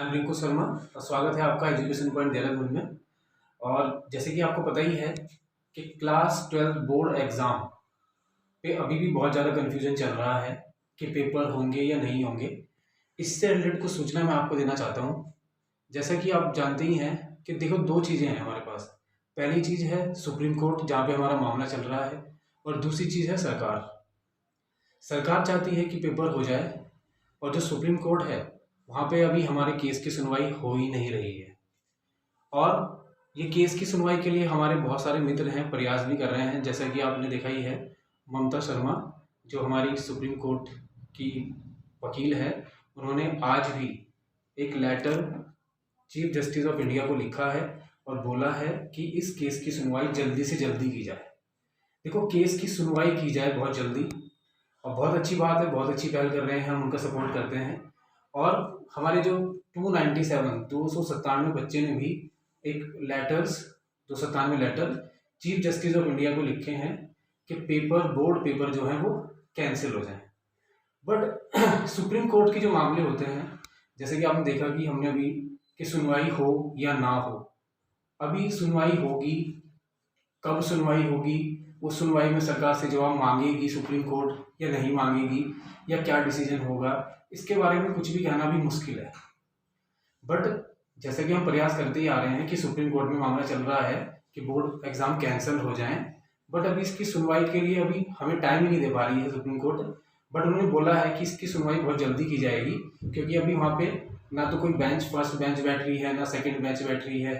I am Rinku Sharma. स्वागत है आपका एजुकेशन पॉइंट देहरादून में। और जैसे कि आपको पता ही है कि क्लास 12 बोर्ड एग्ज़ाम पे अभी भी बहुत ज़्यादा कन्फ्यूजन चल रहा है कि पेपर होंगे या नहीं होंगे। इससे रिलेटेड कुछ सूचना मैं आपको देना चाहता हूँ। जैसा कि आप जानते ही हैं कि देखो, दो चीज़ें हैं हमारे पास। पहली चीज़ है सुप्रीम कोर्ट, जहाँ पे हमारा मामला चल रहा है, और दूसरी चीज़ है सरकार। सरकार चाहती है कि पेपर हो जाए, और जो सुप्रीम कोर्ट है वहाँ पे अभी हमारे केस की सुनवाई हो ही नहीं रही है। और ये केस की सुनवाई के लिए हमारे बहुत सारे मित्र हैं, प्रयास भी कर रहे हैं। जैसा कि आपने देखा ही है, ममता शर्मा जो हमारी सुप्रीम कोर्ट की वकील है, उन्होंने आज भी एक letter chief justice of India को लिखा है और बोला है कि इस केस की सुनवाई जल्दी से जल्दी की जाए। देखो, केस की सुनवाई की जाए बहुत जल्दी, और बहुत अच्छी बात है, बहुत अच्छी पहल कर रहे हैं, हम उनका सपोर्ट करते हैं। और हमारे जो 297 बच्चे ने भी एक 297 letter chief justice of India को लिखे हैं कि बोर्ड पेपर जो है वो कैंसिल हो जाए। बट सुप्रीम कोर्ट के जो मामले होते हैं, जैसे कि आपने देखा कि हमने अभी कि सुनवाई हो या ना हो, अभी सुनवाई होगी, कब सुनवाई होगी, उस सुनवाई में सरकार से जवाब मांगेगी सुप्रीम कोर्ट या नहीं मांगेगी, या क्या डिसीजन होगा, इसके बारे में कुछ भी कहना भी मुश्किल है। बट जैसे कि हम प्रयास करते ही आ रहे हैं कि सुप्रीम कोर्ट में मामला चल रहा है कि बोर्ड एग्ज़ाम कैंसिल हो जाएं, बट अभी इसकी सुनवाई के लिए अभी हमें टाइम ही नहीं दे पा रही है सुप्रीम कोर्ट। बट उन्होंने बोला है कि इसकी सुनवाई बहुत जल्दी की जाएगी, क्योंकि अभी वहाँ पे ना तो कोई फर्स्ट बेंच बैठ रही है, ना सेकेंड बेंच बैठ रही है।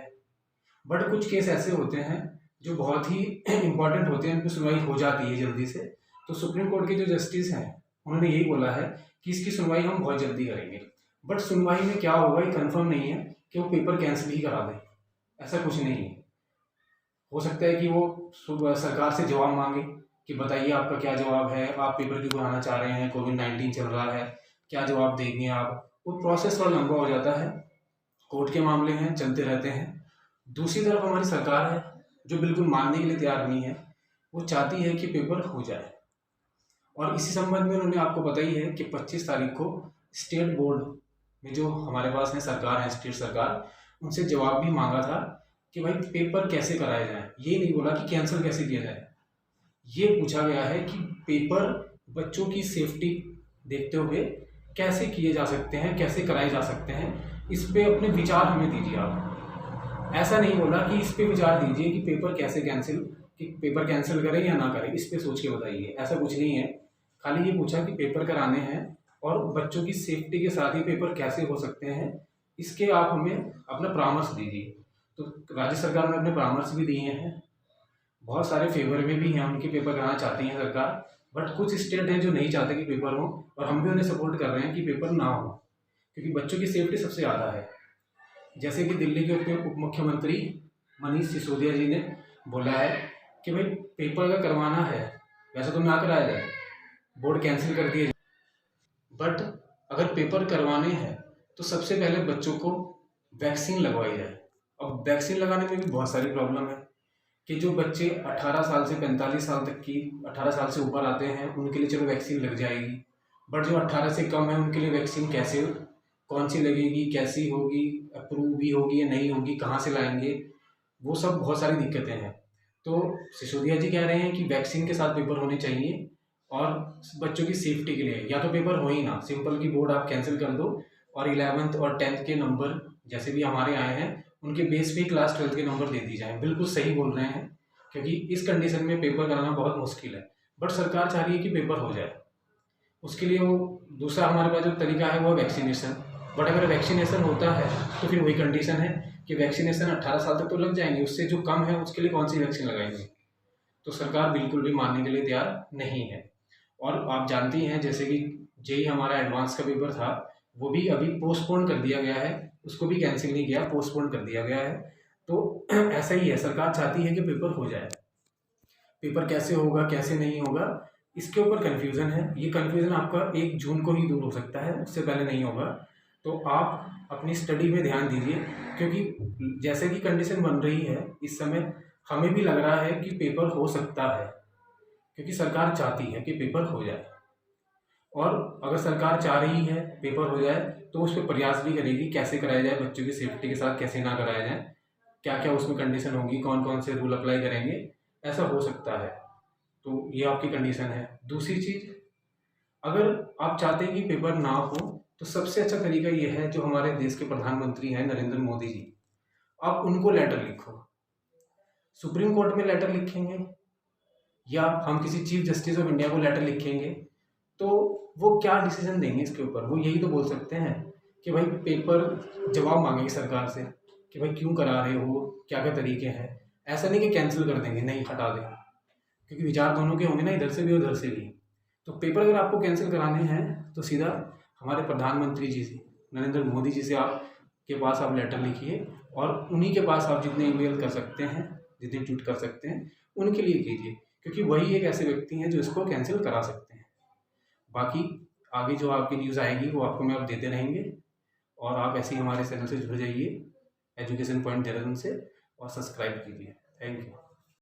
बट कुछ केस ऐसे होते हैं जो बहुत ही इंपॉर्टेंट होते हैं, उनकी सुनवाई हो जाती है जल्दी से। तो सुप्रीम कोर्ट के जो जस्टिस हैं, उन्होंने यही बोला है कि इसकी सुनवाई हम बहुत जल्दी करेंगे। बट सुनवाई में क्या होगा ये कंफर्म नहीं है कि वो पेपर कैंसिल ही करा दें, ऐसा कुछ नहीं है। हो सकता है कि वो सरकार से जवाब मांगे कि बताइए आपका क्या जवाब है, आप पेपर क्यों कराना चाह रहे हैं, कोविड-19 चल रहा है, क्या जवाब देंगे आप। वो प्रोसेस थोड़ा लंबा हो जाता है, कोर्ट के मामले हैं, चलते रहते हैं। दूसरी तरफ हमारी सरकार है जो बिल्कुल मानने के लिए तैयार नहीं है, वो चाहती है कि पेपर हो जाए। और इसी संबंध में उन्होंने, आपको पता ही है कि 25 तारीख को स्टेट बोर्ड में जो हमारे पास है सरकार है, स्टेट सरकार, उनसे जवाब भी मांगा था कि भाई पेपर कैसे कराया जाए। ये नहीं बोला कि कैंसिल कैसे किया जाए, ये पूछा गया है कि पेपर बच्चों की सेफ्टी देखते हुए कैसे किए जा सकते हैं, कैसे कराए जा सकते हैं, इस पे अपने विचार हमें दीजिए आप। ऐसा नहीं बोला कि इस पे विचार दीजिए कि पेपर कैंसिल करें या ना करें, इस पे सोच के बताइए, ऐसा कुछ नहीं है। खाली ये पूछा कि पेपर कराने हैं और बच्चों की सेफ्टी के साथ ही पेपर कैसे हो सकते हैं, इसके आप हमें अपना परामर्श दीजिए। तो राज्य सरकार ने अपने परामर्श भी दिए हैं, बहुत सारे फेवर में भी हैं, उनके पेपर कराना चाहती है सरकार। बट कुछ स्टेट हैं जो नहीं चाहते कि पेपर हो, और हम भी उन्हें सपोर्ट कर रहे हैं कि पेपर ना हो, क्योंकि बच्चों की सेफ्टी सबसे ज़्यादा है। जैसे कि दिल्ली के उप मुख्यमंत्री मनीष सिसोदिया जी ने बोला है कि भाई पेपर अगर करवाना है, वैसे तो ना कराया जाए, बोर्ड कैंसिल कर दिए, बट अगर पेपर करवाने हैं तो सबसे पहले बच्चों को वैक्सीन लगवाई जाए। अब वैक्सीन लगाने में भी बहुत सारी प्रॉब्लम है कि जो बच्चे 18 साल से 45 साल तक की, 18 साल से ऊपर आते हैं, उनके लिए चलो वैक्सीन लग जाएगी, बट जो 18 से कम है उनके लिए वैक्सीन कैसे, कौन सी लगेगी, कैसी होगी, अप्रूव भी होगी या नहीं होगी, कहाँ से लाएंगे, वो सब बहुत सारी दिक्कतें हैं। तो सिसोदिया जी कह रहे हैं कि वैक्सीन के साथ पेपर होने चाहिए, और बच्चों की सेफ्टी के लिए या तो पेपर हो ही ना, सिंपल की बोर्ड आप कैंसिल कर दो, और 11th और 10th के नंबर जैसे भी हमारे आए हैं उनके बेस पे क्लास 12th के नंबर दे दी जाए। बिल्कुल सही बोल रहे हैं, क्योंकि इस कंडीशन में पेपर कराना बहुत मुश्किल है। बट सरकार चाह रही है कि पेपर हो जाए, उसके लिए वो दूसरा हमारे पास जो तरीका है वो है वैक्सीनेशन। बट अगर वैक्सीनेशन होता है तो फिर वही कंडीशन है कि वैक्सीनेशन 18 साल तक तो लग जाएंगे, उससे जो कम है उसके लिए कौन सी वैक्सीन लगाएंगे। तो सरकार बिल्कुल भी मानने के लिए तैयार नहीं है। और आप जानती हैं जैसे कि जेई हमारा एडवांस का पेपर था, वो भी अभी पोस्टपोन कर दिया गया है, उसको भी कैंसिल नहीं किया, पोस्टपोन कर दिया गया है। तो ऐसा ही है, सरकार चाहती है कि पेपर हो जाए। पेपर कैसे होगा, कैसे नहीं होगा, इसके ऊपर कन्फ्यूज़न है। ये कन्फ्यूज़न आपका 1 जून को ही दूर हो सकता है, उससे पहले नहीं होगा। तो आप अपनी स्टडी में ध्यान दीजिए, क्योंकि जैसे कि कंडीशन बन रही है इस समय, हमें भी लग रहा है कि पेपर हो सकता है, क्योंकि सरकार चाहती है कि पेपर हो जाए। और अगर सरकार चाह रही है पेपर हो जाए तो उस पर प्रयास भी करेगी कैसे कराया जाए, बच्चों की सेफ्टी के साथ कैसे ना कराया जाए, क्या क्या उसमें कंडीशन होगी, कौन कौन से रूल अप्लाई करेंगे, ऐसा हो सकता है। तो ये आपकी कंडीशन है। दूसरी चीज़, अगर आप चाहते हैं कि पेपर ना हो तो सबसे अच्छा तरीका ये है, जो हमारे देश के प्रधानमंत्री हैं नरेंद्र मोदी जी, आप उनको लेटर लिखो। सुप्रीम कोर्ट में लेटर लिखेंगे या हम किसी चीफ जस्टिस ऑफ इंडिया को लेटर लिखेंगे तो वो क्या डिसीजन देंगे इसके ऊपर? वो यही तो बोल सकते हैं कि भाई पेपर जवाब मांगेंगे सरकार से कि भाई क्यों करा रहे हो, क्या क्या तरीके हैं। ऐसा नहीं कि कैंसिल कर देंगे, नहीं हटा दें, क्योंकि विचार दोनों के होंगे ना, इधर से भी और उधर से भी। तो पेपर अगर आपको कैंसिल कराने हैं तो सीधा हमारे प्रधानमंत्री जी से, नरेंद्र मोदी जी से आप के पास आप लेटर लिखिए और उन्हीं के पास आप जितने ईमेल कर सकते हैं, जितने ट्वीट कर सकते हैं, उनके लिए कीजिए, क्योंकि वही एक ऐसे व्यक्ति हैं जो इसको कैंसिल करा सकते हैं। बाकी आगे जो आपकी न्यूज़ आएगी वो आपको मैं अब देते रहेंगे, और आप ऐसे ही हमारे चैनल से जुड़ जाइए एजुकेशन पॉइंट देहरादून से, और सब्सक्राइब कीजिए। Thank you.